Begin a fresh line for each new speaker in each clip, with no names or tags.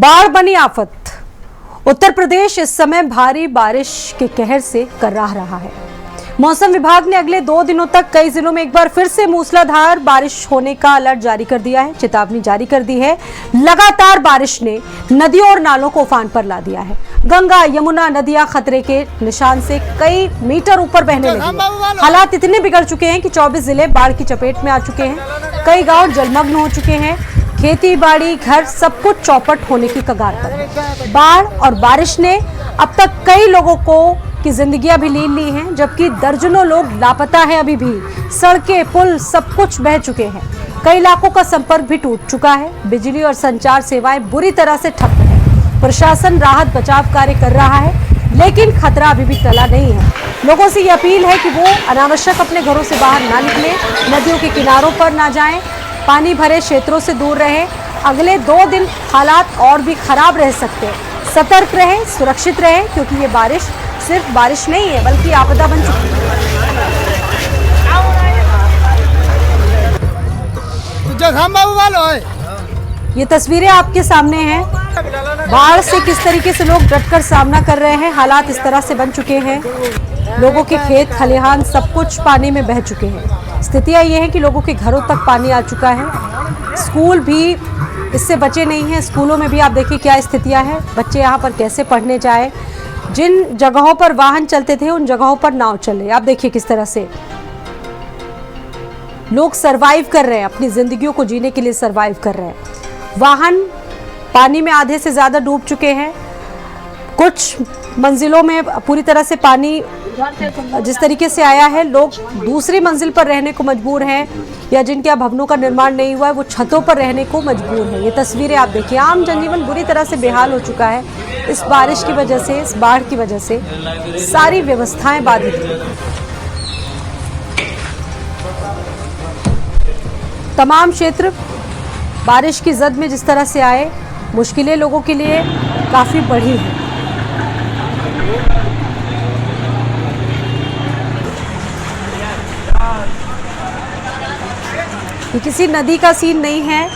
बाढ़ बनी आफत। उत्तर प्रदेश इस समय भारी बारिश के कहर से कराह रहा है। मौसम विभाग ने अगले 2 दिनों तक कई जिलों में एक बार फिर से मूसलाधार बारिश होने का अलर्ट जारी कर दिया है, चेतावनी जारी कर दी है। लगातार बारिश ने नदियों और नालों को उफान पर ला दिया है। गंगा यमुना नदियां खतरे के निशान से कई मीटर ऊपर बहने लगी। हालात इतने बिगड़ चुके हैं कि 24 जिले बाढ़ की चपेट में आ चुके हैं। कई गांव जलमग्न हो चुके हैं। खेती बाड़ी घर सब कुछ चौपट होने की कगार पर है। बाढ़ और बारिश ने अब तक कई लोगों की जिंदगियां भी लीन ली हैं, जबकि दर्जनों लोग लापता हैं। अभी भी सड़कें पुल सब कुछ बह चुके हैं। कई इलाकों का संपर्क भी टूट चुका है। बिजली और संचार सेवाएं बुरी तरह से ठप हैं। प्रशासन राहत बचाव कार्य कर रहा है, लेकिन खतरा अभी भी टला नहीं है। लोगों से ये अपील है कि वो अनावश्यक अपने घरों से बाहर ना निकलें, नदियों के किनारों पर ना जाएं, पानी भरे क्षेत्रों से दूर रहें। अगले 2 दिन हालात और भी खराब रह सकते हैं। सतर्क रहें, सुरक्षित रहें, क्योंकि ये बारिश सिर्फ बारिश नहीं है बल्कि आपदा बन चुकी है। ये तस्वीरें आपके सामने हैं। बाढ़ से किस तरीके से लोग डटकर सामना कर रहे हैं। हालात इस तरह से बन चुके हैं। लोगों के खेत खलिहान सब कुछ पानी में बह चुके हैं। स्थितियां ये है कि लोगों के घरों तक पानी आ चुका है। स्कूल भी इससे बचे नहीं हैं। स्कूलों में भी आप देखिए क्या स्थितियां हैं। बच्चे यहाँ पर कैसे पढ़ने जाए। जिन जगहों पर वाहन चलते थे उन जगहों पर नाव चले। आप देखिए किस तरह से लोग सरवाइव कर रहे हैं, अपनी जिंदगियों को जीने के लिए सरवाइव कर रहे हैं। वाहन पानी में आधे से ज्यादा डूब चुके हैं। कुछ मंजिलों में पूरी तरह से पानी जिस तरीके से आया है, लोग दूसरी मंजिल पर रहने को मजबूर हैं, या जिनके भवनों का निर्माण नहीं हुआ है वो छतों पर रहने को मजबूर है। ये तस्वीरें आप देखिए। आम जनजीवन बुरी तरह से बेहाल हो चुका है। इस बारिश की वजह से, इस बाढ़ की वजह से सारी व्यवस्थाएं बाधित हैं। तमाम क्षेत्र बारिश की जद में जिस तरह से आए, मुश्किलें लोगों के लिए काफी बढ़ी हैं। ये किसी नदी का सीन नहीं है।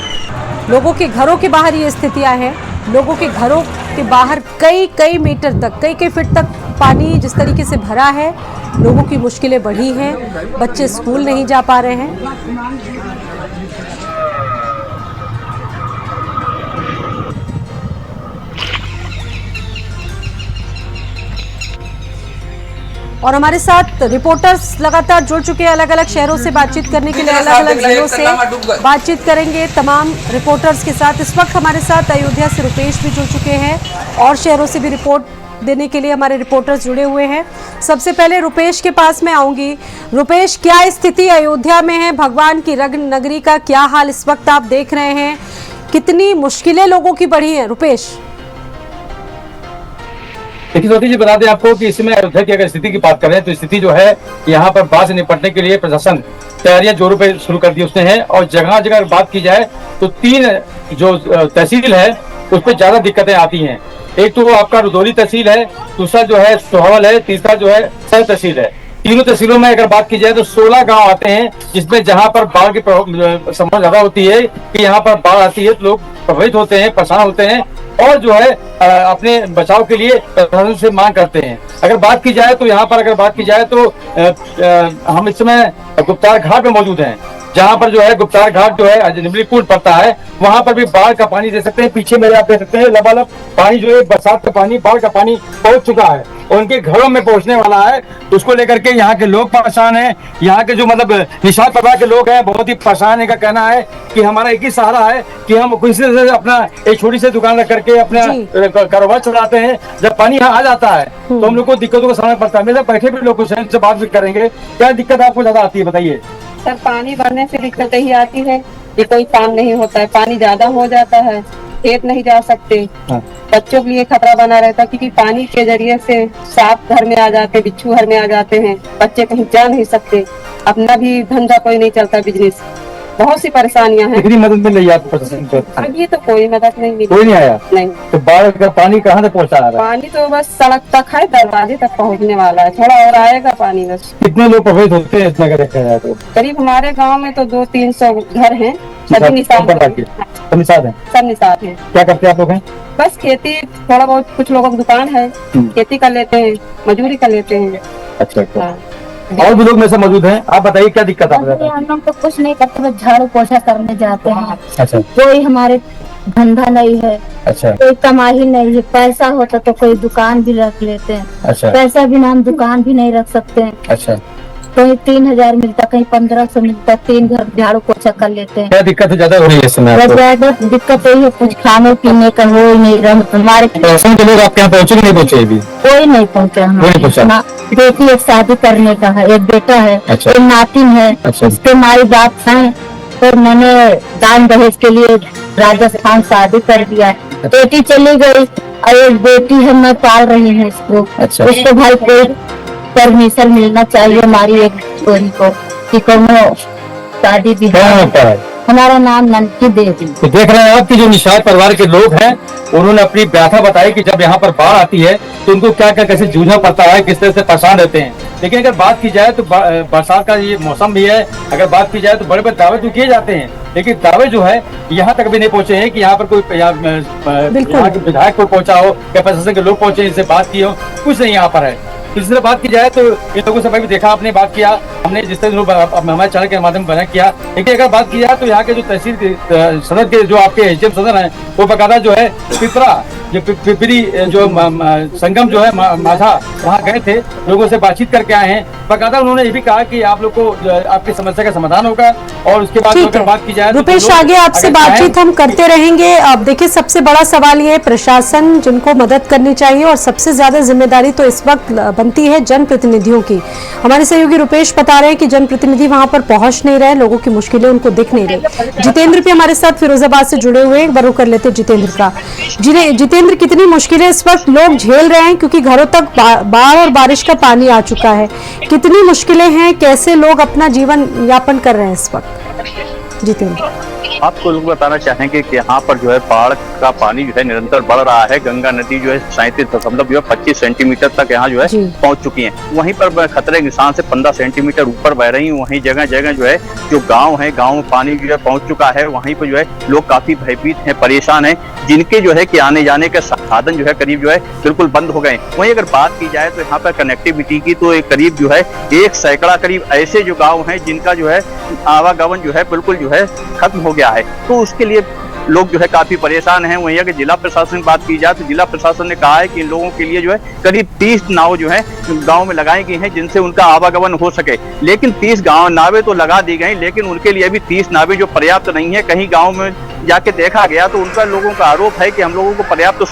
लोगों के घरों के बाहर ये स्थितियां हैं। लोगों के घरों के बाहर कई मीटर तक, कई फीट तक पानी जिस तरीके से भरा है, लोगों की मुश्किलें बढ़ी हैं। बच्चे स्कूल नहीं जा पा रहे हैं। और हमारे साथ रिपोर्टर्स लगातार जुड़ चुके हैं। अलग अलग शहरों से बातचीत करने के लिए, अलग अलग जिलों से बातचीत करेंगे तमाम रिपोर्टर्स के साथ। इस वक्त हमारे साथ अयोध्या से रुपेश भी जुड़ चुके हैं और शहरों से भी रिपोर्ट देने के लिए हमारे रिपोर्टर्स जुड़े हुए हैं। सबसे पहले रुपेश के पास मैं आऊंगी। रुपेश, क्या स्थिति अयोध्या में है? भगवान की नगरी का क्या हाल इस वक्त आप देख रहे हैं? कितनी मुश्किलें लोगों की बढ़ी हैं? रुपेश
देखिए ज्योति जी, बता दें आपको कि इसमें अयोध्या की अगर स्थिति की बात करें तो स्थिति जो है यहाँ पर बाढ़ से निपटने के लिए प्रशासन तैयारियां जोरों पे शुरू कर दी उसने है। और जगह जगह बात की जाए तो 3 जो तहसील है उस पर ज्यादा दिक्कतें आती हैं। एक तो वो आपका रुदौली तहसील है, दूसरा जो है सोहावल है, तीसरा जो है सर तहसील है। तीनों तहसीलों में अगर बात की जाए तो 16 गांव आते हैं, जिसमें जहां पर बाढ़ की संभावना ज्यादा होती है कि यहाँ पर बाढ़ आती है तो लोग प्रभावित होते हैं, परेशान होते हैं और जो है अपने बचाव के लिए प्रशासन से मांग करते हैं। अगर बात की जाए तो यहाँ पर अगर बात की जाए तो हम इस समय गुप्तार घाट में मौजूद हैं, जहाँ पर जो है गुप्तार घाट जो है निमली पुल पड़ता है, वहां पर भी बाढ़ का पानी दे सकते हैं। पीछे मेरे आप देख सकते हैं लबालब पानी जो है, बरसात का पानी, बाढ़ का पानी पहुंच चुका है और उनके घरों में पहुंचने वाला है। उसको लेकर के यहाँ के लोग परेशान हैं। यहाँ के जो मतलब निषाद प्रभा के लोग हैं बहुत ही परेशान है। का कहना है कि हमारा एक ही सहारा है कि हम किसी से अपना एक छोटी सी दुकान रख करके अपना कारोबार चलाते हैं। जब पानी यहाँ आ जाता है तो हम लोग को दिक्कतों का सामना पड़ता है। मेरे बैठे भी लोग से बात भी करेंगे। क्या दिक्कत आपको ज्यादा आती है बताइए?
सर, पानी भरने से दिक्कत ही आती है। ये कोई काम नहीं होता है, पानी ज्यादा हो जाता है, खेत नहीं जा सकते। बच्चों के लिए खतरा बना रहता है क्योंकि पानी के जरिए से सांप घर में आ जाते, बिच्छू घर में आ जाते हैं। बच्चे कहीं जा नहीं सकते, अपना भी धंधा कोई नहीं चलता, बिजनेस। बहुत सी परेशानियां हैं।
कितनी मदद मिल रही है आपको प्रशासन से?
अभी तो कोई मदद नहीं मिली।
कोई नहीं आया?
नहीं।
तो बाढ़ का पानी कहाँ तक पहुँचा रहा है?
पानी तो बस सड़क तक है, दरवाजे तक पहुँचने वाला है, थोड़ा और आएगा पानी बस।
कितने लोग प्रभावित होते हैं इसमें अगर देखा जाए तो?
करीब हमारे गाँव में तो 200-300 घर हैं। सभी निषाद
सब निषाद है।
सब निषाद है।
क्या करते हैं आप लोग? हैं
बस खेती, थोड़ा बहुत कुछ लोगों की दुकान है, खेती कर लेते हैं, मजदूरी कर लेते हैं।
अच्छा अच्छा।
हाँ।
और भी लोग में से मौजूद हैं, आप बताइए क्या दिक्कत आप
अरे हम लोग तो कुछ नहीं करते, बस झाड़ू पोछा करने जाते हैं।
अच्छा
कोई हमारे धंधा नहीं है,
अच्छा
कोई कमाई नहीं है। पैसा होता तो कोई दुकान भी रख लेते हैं,
अच्छा
पैसा बिना हम दुकान भी नहीं रख सकते हैं।
अच्छा।
कहीं 3,000 मिलता, कहीं 1,500 मिलता, 3 घर झाड़ू पोछा कर लेते हैं।
क्या दिक्कत ज्यादा हो रही है इस समय
बस
आपको?
ज्यादा दिक्कत यही है, कुछ खाने पीने का हो ही नहीं रहा। हमारे
परेशान के लोग आपके यहाँ पहुंचे कि नहीं पहुंचे अभी?
कोई नहीं पहुंचा।
कोई नहीं पहुंचा।
हमारे बेटी एक शादी करने का है, एक बेटा है,
अच्छा।
एक नातिन है।
अच्छा।
उसके माई बाप हैं, तो मैंने दान दहेज के लिए राजस्थान शादी कर दिया है। बेटी चली गई और एक बेटी है, मैं पाल रही हूँ इसको।
अच्छा।
उसको भाई कोई परमिशन मिलना चाहिए हमारी एक छोरी को कि कोनो शादी भी
कौन होता है?
हमारा नाम नंकी देवी।
तो देख रहे हैं आप कि जो निषाद परिवार के लोग हैं, उन्होंने अपनी व्यथा बताई कि जब यहाँ पर बाढ़ आती है तो उनको क्या क्या कैसे जूझना पड़ता है, किस तरह से परेशान रहते हैं। लेकिन अगर बात की जाए तो बरसात का ये मौसम भी है, अगर बात की जाए तो बड़े बड़े दावे तो किए जाते हैं, लेकिन दावे जो है यहाँ तक भी नहीं पहुंचे हैं कि यहाँ पर कोई यहाँ के विधायक को पहुंचा हो या प्रशासन के लोग पहुंचे, इनसे बात की हो, कुछ नहीं यहाँ पर है। तीसरी बात की जाए तो इन लोगों से भी देखा, आपने बात किया, हमने जिस तरह हमारे चैनल के माध्यम बना किया। लेकिन अगर बात की जाए तो यहाँ के जो तहसील सदर के जो आपके एसडीएम सदर हैं, वो बकायदा जो है पिपरा जो पिपरी जो संगम जो है माझा, वहाँ गए थे, लोगों से बातचीत करके आए हैं। बकायदा उन्होंने ये भी कहा कि आप लोग को आपकी समस्या का समाधान होगा। और उसके बाद अगर बात की जाए
रुपेश, आगे आपसे बातचीत हम करते रहेंगे। अब देखिए, सबसे बड़ा सवाल ये है, प्रशासन जिनको मदद करनी चाहिए और सबसे ज्यादा जिम्मेदारी तो इस वक्त बनती है जनप्रतिनिधियों की। हमारे सहयोगी रुपेश बता रहे हैं कि जनप्रतिनिधि वहां पर पहुंच नहीं रहे, लोगों की मुश्किलें उनको दिख नहीं रही। जितेंद्र भी हमारे साथ फिरोजाबाद से जुड़े हुए हैं, एक बार रुक कर लेते जितेंद्र का। जितेंद्र, कितनी मुश्किलें इस वक्त लोग झेल रहे हैं, क्योंकि घरों तक बाढ़ और बारिश का पानी आ चुका है। कितनी मुश्किलें हैं, कैसे लोग अपना जीवन यापन कर रहे हैं इस वक्त? जितेंद्र,
आपको लोग बताना चाहेंगे कि यहाँ पर जो है बाढ़ का पानी जो है निरंतर बढ़ रहा है। गंगा नदी जो है 37.25 सेंटीमीटर तक यहाँ जो है पहुँच चुकी है। वहीं पर खतरे के निशान से 15 सेंटीमीटर ऊपर बह रही है। वहीं जगह जगह जो है जो गांव है, गांव में पानी जो है पहुँच चुका है। वहीं पर जो है लोग काफी भयभीत हैं, परेशान हैं, जिनके जो है कि आने जाने के साधन जो है करीब जो है बिल्कुल बंद हो गए। वहीं अगर बात की जाए तो यहाँ पर कनेक्टिविटी की, तो एक करीब जो है 1 सैकड़ा करीब ऐसे जो गाँव है जिनका जो है आवागमन जो है बिल्कुल जो है खत्म हो गया है। तो उसके लिए लोग जो है काफी परेशान हैं। वहीं अगर जिला प्रशासन की बात की जाए तो जिला प्रशासन ने कहा है कि इन लोगों के लिए जो है करीब 30 नाव जो है गांव में लगाई गई हैं, जिनसे उनका आवागमन हो सके। लेकिन 30 नावें तो लगा दी गई, लेकिन उनके लिए भी 30 नावें जो पर्याप्त नहीं है। कहीं गाँव में जाके देखा गया तो उनका लोगों का आरोप है कि हम लोगों को पर्याप्त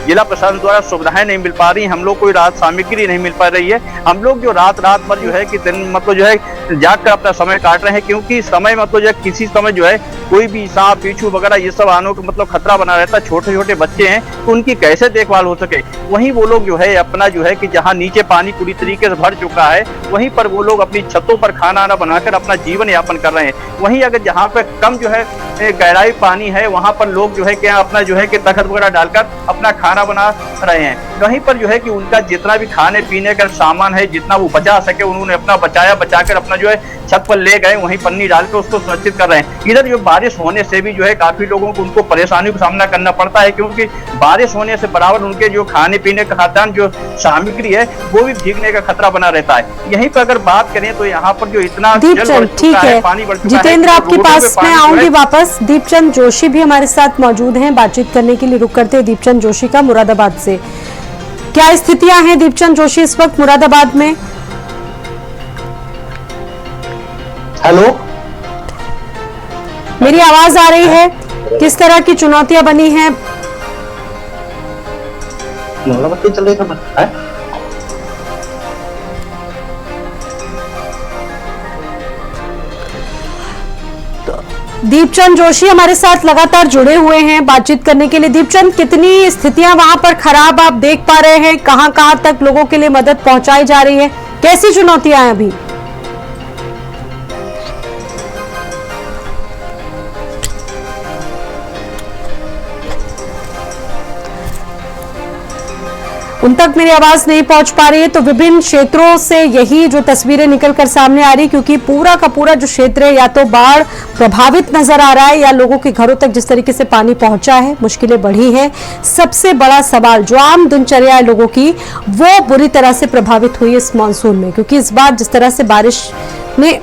जिला प्रशासन द्वारा सुविधाएं नहीं मिल पा रही, हम लोग कोई राहत सामग्री नहीं मिल पा रही है। हम लोग जो रात भर जो है कि दिन मतलब जो है जाग कर अपना समय काट रहे हैं, क्योंकि समय मतलब जो है किसी समय जो है कोई भी सांप बिच्छू वगैरह ये सब आने का मतलब खतरा बना रहता है। छोटे छोटे बच्चे हैं तो उनकी कैसे देखभाल हो सके। वहीं वो लोग जो है अपना जो है कि जहाँ नीचे पानी पूरी तरीके से भर चुका है, वहीं पर वो लोग अपनी छतों पर खाना आना बनाकर अपना जीवन यापन कर रहे हैं। वहीं अगर जहाँ पे कम जो है गहराई पानी है, वहाँ पर लोग जो है कि अपना जो है कि तख्त वगैरह डालकर अपना खाना बना रहे हैं। वहीं पर जो है कि उनका जितना भी खाने पीने का सामान है, जितना वो बचा सके उन्होंने अपना बचाकर अपना जो है छत पर ले गए, वहीं पन्नी डाल के उसको सुरक्षित कर रहे हैं। इधर जो बारिश होने से भी जो है काफी लोगों को उनको परेशानियों का सामना करना पड़ता है, क्योंकि बारिश होने से बराबर उनके जो खाने पीने का खाद्यान्न जो सामग्री है वो भी भीगने का खतरा बना रहता है। यहीं पर अगर बात करें तो यहाँ पर जो इतना
दीपचंद, ठीक है, जितेंद्र आपके पास मैं आऊंगी वापस। दीपचंद जोशी भी हमारे साथ मौजूद हैं, बातचीत करने के लिए रुक करते हैं दीपचंद जोशी का मुरादाबाद से। क्या स्थितियां हैं दीपचंद जोशी इस वक्त मुरादाबाद में?
हेलो,
मेरी आवाज आ रही है? किस तरह की चुनौतियां बनी हैं? दीपचंद जोशी हमारे साथ लगातार जुड़े हुए हैं बातचीत करने के लिए। दीपचंद, कितनी स्थितियां वहां पर खराब आप देख पा रहे हैं? कहां कहां तक लोगों के लिए मदद पहुंचाई जा रही है? कैसी चुनौतियां हैं अभी? उन तक मेरी आवाज नहीं पहुंच पा रही है। तो विभिन्न क्षेत्रों से यही जो तस्वीरें निकलकर सामने आ रही, क्योंकि पूरा का पूरा जो क्षेत्र है या तो बाढ़ प्रभावित नजर आ रहा है या लोगों के घरों तक जिस तरीके से पानी पहुंचा है मुश्किलें बढ़ी हैं। सबसे बड़ा सवाल जो आम दिनचर्या है लोगों की, वो बुरी तरह से प्रभावित हुई इस मानसून में, क्योंकि इस बार जिस तरह से बारिश ने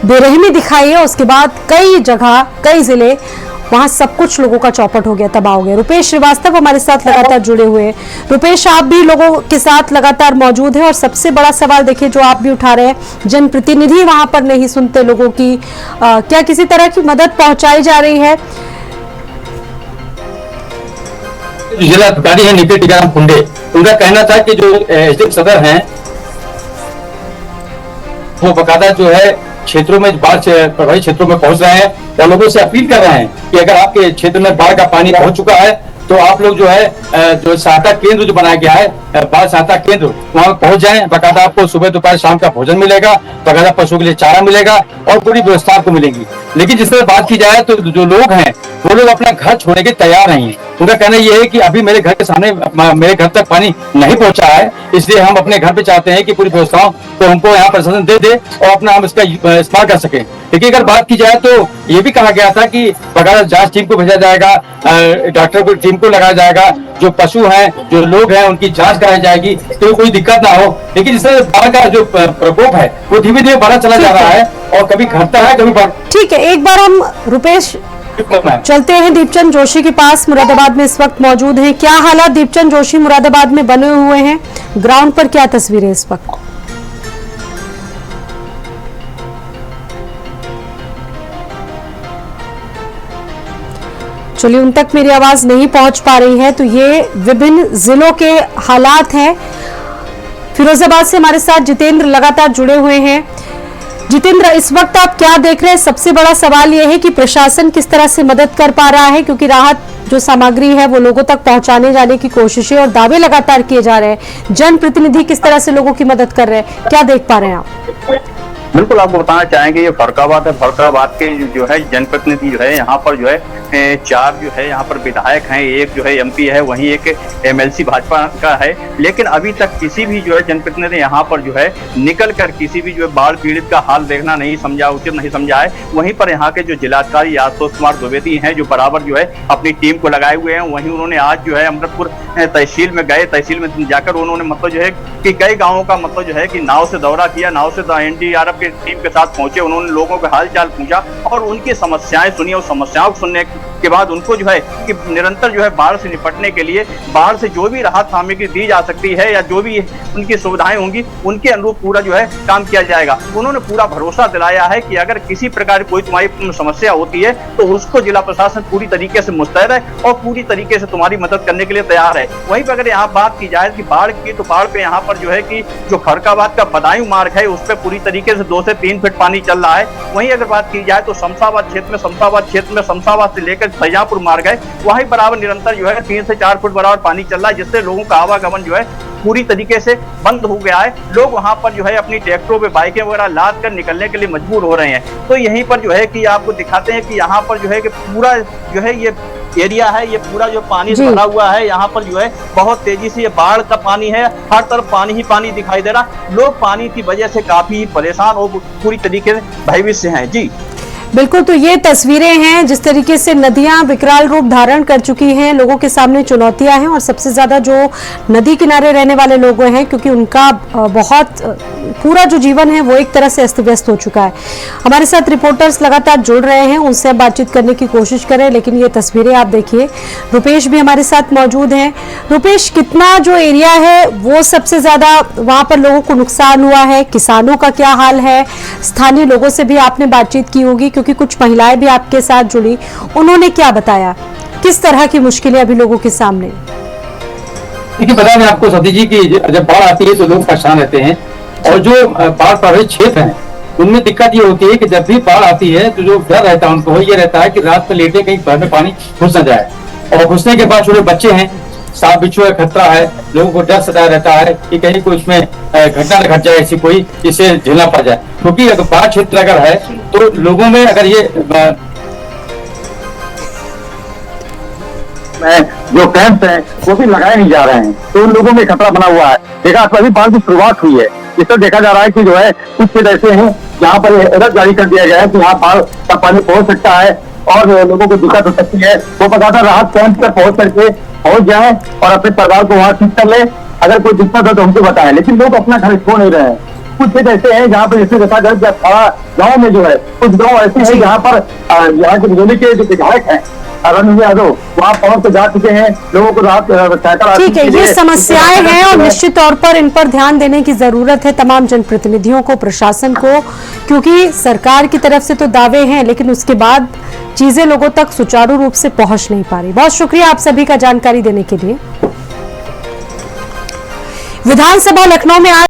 बेरहमी दिखाई है उसके बाद कई जगह कई जिले वहां सब कुछ लोगों का चौपट हो गया, तबाह हो गया। रुपेश श्रीवास्तव हमारे साथ लगातार जुड़े हुए हैं। रुपेश, आप भी लोगों के साथ लगातार मौजूद हैं और सबसे बड़ा सवाल देखिए जो आप भी उठा रहे हैं, जनप्रतिनिधि वहां पर नहीं सुनते लोगों की, क्या किसी तरह की मदद पहुंचाई जा रही है?
जिला अधिकारी है नितिन टीकाराम कुंडे, उनका कहना था कि जो एसडीएम सदर हैं वो बकायदा जो है क्षेत्रों में बाढ़ से प्रभावित क्षेत्रों में पहुंच रहे हैं और लोगों से अपील कर रहे हैं कि अगर आपके क्षेत्र में बाढ़ का पानी पहुंच चुका है तो आप लोग जो है जो सहायता केंद्र जो बनाया गया है बाढ़ सहायता केंद्र, वहां पहुंच जाएं। बकायदा आपको सुबह दोपहर शाम का भोजन मिलेगा, बकायदा पशुओं के लिए चारा मिलेगा और पूरी व्यवस्था आपको मिलेगी। लेकिन जिस तरह बात की जाए तो जो लोग हैं वो लोग अपना घर छोड़ने के तैयार नहीं है। उनका कहना यह है कि अभी मेरे घर के सामने मेरे घर तक पानी नहीं पहुंचा है, इसलिए हम अपने घर पे चाहते हैं कि पूरी व्यवस्थाओं तो हमको यहाँ प्रशासन दे दे और अपना हम इसका इस्तेमाल कर सके। लेकिन अगर बात की जाए तो ये भी कहा गया था कि बकायदा जांच टीम को भेजा जाएगा, डॉक्टर को टीम को लगाया जाएगा, जो पशु हैं जो लोग हैं उनकी जांच कराई जाएगी तो कोई दिक्कत ना हो। लेकिन इस तरह बाढ़ का जो प्रकोप है वो धीरे धीरे बढ़ा चला जा रहा है और कभी घटता है कभी बढ़।
ठीक है, एक बार हम रुपेश चलते हैं दीपचंद जोशी के पास, मुरादाबाद में इस वक्त मौजूद हैं। क्या हालात दीपचंद जोशी मुरादाबाद में बने हुए हैं, ग्राउंड पर क्या तस्वीरें इस वक्त? चलिए, उन तक मेरी आवाज नहीं पहुंच पा रही है। तो ये विभिन्न जिलों के हालात हैं। फिरोजाबाद से हमारे साथ जितेंद्र लगातार जुड़े हुए हैं। जितेंद्र, इस वक्त आप क्या देख रहे हैं? सबसे बड़ा सवाल यह है कि प्रशासन किस तरह से मदद कर पा रहा है, क्योंकि राहत जो सामग्री है वो लोगों तक पहुंचाने जाने की कोशिशें और दावे लगातार किए जा रहे हैं। जनप्रतिनिधि किस तरह से लोगों की मदद कर रहे हैं, क्या देख पा रहे हैं आप?
बिल्कुल, आपको बताना चाहेंगे ये फरुखाबाद है। फरुखाबाद के जो है जनप्रतिनिधि जो है यहाँ पर जो है 4 जो है यहाँ पर विधायक हैं, एक जो है एमपी है, वहीं एक एमएलसी भाजपा का है। लेकिन अभी तक किसी भी जो है जनप्रतिनिधि यहाँ पर जो है निकल कर किसी भी जो है बाढ़ पीड़ित का हाल देखना नहीं समझा, उचित नहीं समझा है। वहीं पर यहाँ के जो जिलाधिकारी आशुतोष कुमार द्विवेदी हैं जो बराबर जो है अपनी टीम को लगाए हुए हैं, वहीं उन्होंने आज जो है अमृतपुर तहसील में गए। तहसील में जाकर उन्होंने मतलब जो है कि कई गाँवों का मतलब जो है कि नाव से दौरा किया, नाव से एनडीआरएफ की टीम के साथ पहुंचे। उन्होंने लोगों का हाल चाल पूछा और उनकी समस्याएं सुनी और समस्याओं को सुनने के बाद उनको जो है कि निरंतर जो है बाढ़ से निपटने के लिए बाढ़ से जो भी राहत सामग्री दी जा सकती है या जो भी उनकी सुविधाएं होंगी उनके अनुरूप पूरा जो है काम किया जाएगा। उन्होंने पूरा भरोसा दिलाया है कि अगर किसी प्रकार कोई तुम्हारी समस्या होती है तो उसको जिला प्रशासन पूरी तरीके से मुस्तैद है और पूरी तरीके से तुम्हारी मदद करने के लिए तैयार है। वहीं पर अगर यहाँ बात की जाए कि बाढ़ की, तो बाढ़ पे यहाँ पर जो है कि जो फरुखाबाद का बदायूं मार्ग है उस पर पूरी तरीके से 2 से 3 फीट पानी चल रहा है। वहीं अगर बात की जाए तो शमशाबाद क्षेत्र में शमशाबाद से लेकर सैजापुर मार्ग है, वहीं बराबर निरंतर जो है 3 से 4 फुट बराबर पानी चल रहा है, जिससे लोगों का आवागमन जो है पूरी तरीके से बंद हो गया है। लोग वहां पर जो है अपनी ट्रैक्टरों पे बाइकें वगैरह लाद कर निकलने के लिए मजबूर हो रहे हैं। तो यहीं पर जो है कि आपको दिखाते हैं कि यहाँ पर जो है कि पूरा जो है ये एरिया है, ये पूरा जो पानी से भरा हुआ है। यहाँ पर जो है बहुत तेजी से ये बाढ़ का पानी है, हर तरफ पानी ही पानी दिखाई दे रहा। लोग पानी की वजह से काफी परेशान और पूरी तरीके से भयभीत से हैं। जी
बिल्कुल, तो ये तस्वीरें हैं जिस तरीके से नदियां विकराल रूप धारण कर चुकी हैं, लोगों के सामने चुनौतियां हैं और सबसे ज्यादा जो नदी किनारे रहने वाले लोग हैं, क्योंकि उनका बहुत पूरा जो जीवन है वो एक तरह से अस्त व्यस्त हो चुका है। हमारे साथ रिपोर्टर्स लगातार जुड़ रहे हैं, उनसे बातचीत करने की कोशिश करें, लेकिन ये तस्वीरें आप देखिए। रुपेश भी हमारे साथ मौजूद हैं। रुपेश, कितना जो एरिया है वो सबसे ज्यादा वहां पर लोगों को नुकसान हुआ है, किसानों का क्या हाल है? स्थानीय लोगों से भी आपने बातचीत की होगी, क्योंकि कुछ महिलाएं भी आपके साथ जुड़ी, उन्होंने क्या बताया, किस तरह की मुश्किलें अभी लोगों के सामने?
देखिए, बता दें आपको सती जी की जब बाढ़ आती है तो लोग परेशान रहते हैं और जो बाढ़ प्रभावित क्षेत्र हैं उनमें दिक्कत ये होती है कि जब भी बाढ़ आती है तो जो डर रहता है उनको ये रहता है कि रात में लेटे कहीं घर में पानी घुस न जाए, और घुसने के बाद छोटे बच्चे हैं, सांप बिच्छू का खतरा है, लोगों को डर सताया रहता है कि कहीं कोई इसमें घटना न घट जाए, ऐसी कोई इसे झेलना पड़ जाए। क्योंकि अगर बाढ़ क्षेत्र अगर है तो लोगों में अगर ये
जो कैंप हैं वो भी लगाए नहीं जा रहे हैं, तो उन लोगों में खतरा बना हुआ है। देखा अभी बाढ़ की शुरुआत हुई है, इस तरह देखा जा रहा है कि जो है कुछ क्षेत्र ऐसे हैं जहाँ पर अलर्ट जारी कर दिया गया है कि यहाँ बाढ़ का पानी पहुंच सकता है और लोगों को दिक्कत हो सकती है। वो बताता राहत कैंप पर पहुंच जाए और अपने परिवार को वहाँ ठीक कर ले। अगर कोई दिक्कत हो तो हमको बताएं, लेकिन लोग अपना घर छोड़ नहीं रहे हैं। कुछ क्षेत्र ऐसे हैं जहाँ पर जैसे देखा जाए गाँव में जो है कुछ गाँव ऐसे हैं जहाँ पर यहाँ के बिजली के जो विधायक हैं रणवीर यादव वहाँ पहुंच के जा चुके हैं, लोगों को राहत सहायता।
ठीक है, ये समस्याएं हैं और निश्चित तौर पर इन पर ध्यान देने की जरूरत है तमाम जनप्रतिनिधियों को, प्रशासन को, क्योंकि सरकार की तरफ से तो दावे हैं लेकिन उसके बाद चीजें लोगों तक सुचारू रूप से पहुंच नहीं पा रही। बहुत शुक्रिया आप सभी का जानकारी देने के लिए। विधानसभा लखनऊ में आज